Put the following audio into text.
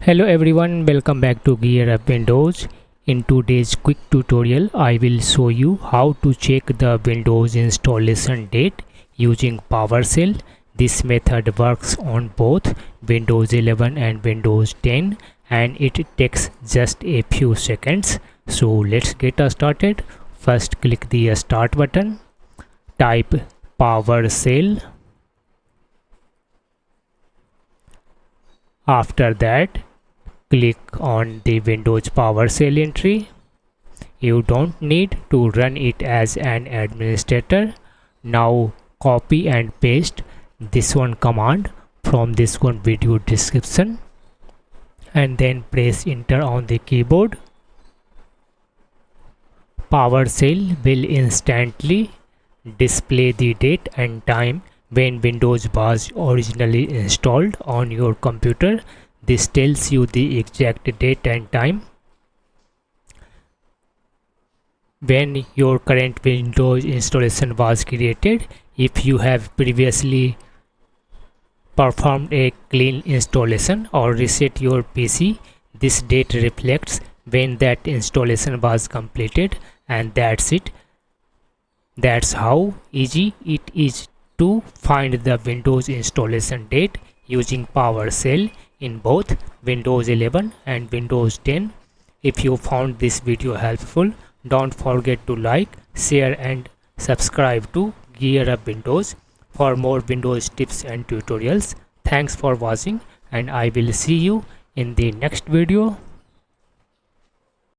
Hello everyone, welcome back to GearUpWindows. In today's quick tutorial, I will show you how to check the Windows installation date using PowerShell. This method works on both Windows 11 and Windows 10 and it takes just a few seconds. So let's get started. First click the start button, type PowerShell. After that, click on the Windows PowerShell entry. You don't need to run it as an administrator. Now copy and paste this one command from this one video description and then press enter on the keyboard. PowerShell will instantly display the date and time when Windows was originally installed on your computer. This tells you the exact date and time when your current Windows installation was created. If you have previously performed a clean installation or reset your PC, this date reflects when that installation was completed, and that's it. That's how easy it is to find the Windows installation date using PowerShell in both Windows 11 and Windows 10. If you found this video helpful, don't forget to like, share and subscribe to GearUpWindows for more Windows tips and tutorials. Thanks for watching and I will see you in the next video.